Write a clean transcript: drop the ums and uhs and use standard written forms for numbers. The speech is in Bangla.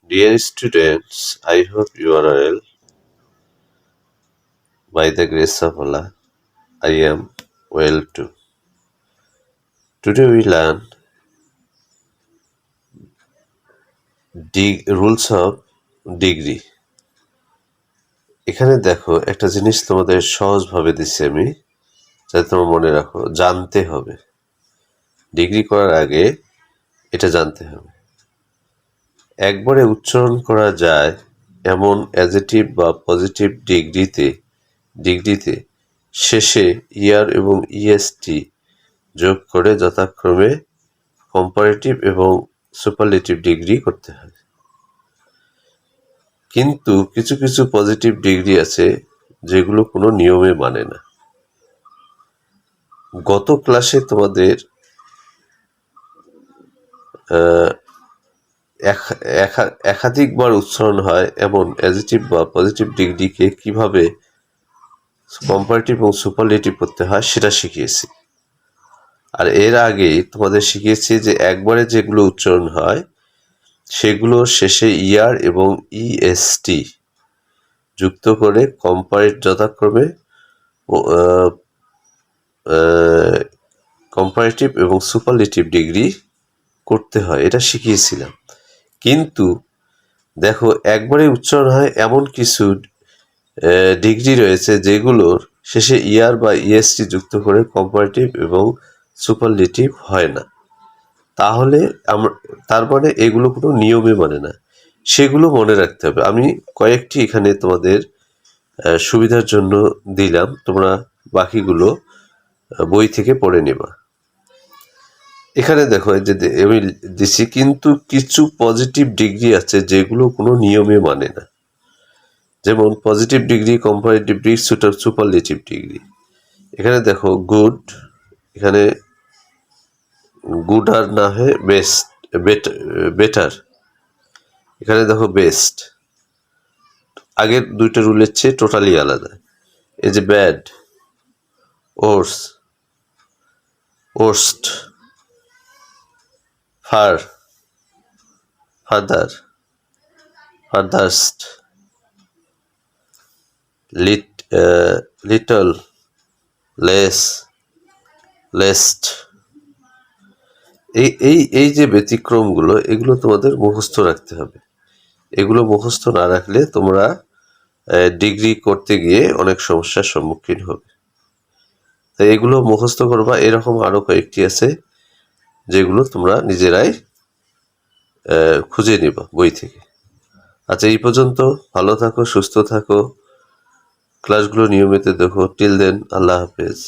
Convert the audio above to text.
Dear students, I hope you are well. By the grace of Allah, I am well too. Today we learn rules of degree. এখানে দেখো একটা জিনিস তোমাদের সহজভাবে দিচ্ছি আমি, যাতে তোমরা মনে রাখো, জানতে হবে। ডিগ্রি করার আগে এটা জানতে হবে। একবারে উচ্চারণ করা যায় এমন অ্যাডজেক্টিভ বা পজিটিভ ডিগ্রিতে শেষে ইয়ার এবং ইএসটি যোগ করে যথাক্রমে কম্পারেটিভ এবং সুপারলেটিভ ডিগ্রি করতে হয়। কিন্তু কিছু কিছু পজিটিভ ডিগ্রি আছে যেগুলো কোনো নিয়মে মানে না। গত ক্লাসে তোমাদের একাধিকবার উচ্চারণ হয় এমন অ্যাডজেক্টিভ বা পজিটিভ ডিগ্রিকে কিভাবে কম্পারেটিভ এবং সুপারলেটিভ করতে হয় সেটা শিখিয়েছি। আর এর আগে তোমাদের শিখিয়েছি যে একবারে যেগুলো উচ্চারণ হয় সেগুলো শেষে ইয়ার এবং ইএসটি যুক্ত করে যথাক্রমে কম্পারেটিভ এবং সুপারলেটিভ ডিগ্রি করতে হয়, এটা শিখিয়েছিলাম। কিন্তু দেখো একবারে উচ্চারণ হয় এমন কিছু ডিগ্রি রয়েছে যেগুলোর শেষে ইয়ার বা ইএসটি যুক্ত করে কম্পারেটিভ এবং সুপারলেটিভ হয় না। তাহলে তার মানে এগুলো কোনো নিয়মে মানে না, সেগুলো মনে রাখতে হবে। আমি কয়েকটি এখানে তোমাদের সুবিধার জন্য দিলাম, তোমরা বাকিগুলো বই থেকে পড়ে নেবা। এখানে দেখো যে আমি দিছি, কিন্তু কিছু পজিটিভ ডিগ্রি আছে যেগুলো কোনো নিয়মে মানে না। যেমন positive degree, comparative degree, superlative degree. এখানে দেখো গুড, এখানে গুড আর না হয়ে বেটার। এখানে দেখো বেস্ট, আগের দুইটা রুলের চেয়ে টোটালি আলাদা। এই যে ব্যাড, ওর্স্ট, ফাদার্স্ট, লিটল, লেস্ট। এই যে ব্যতিক্রমগুলো, এগুলো তোমাদের মুখস্থ রাখতে হবে। এগুলো মুখস্থ না রাখলে তোমরা ডিগ্রি করতে গিয়ে অনেক সমস্যার সম্মুখীন হবে। তাই এগুলো মুখস্থ করবা। এরকম আরো কয়েকটি আছে যেগুলো তোমরা নিজেরাই খুঁজে নিবা বই থেকে। আচ্ছা, এই পর্যন্ত। ভালো থাকো, সুস্থ থাকো, ক্লাসগুলো নিয়মিত দেখো। টিল দেন, আল্লাহ হাফেজ।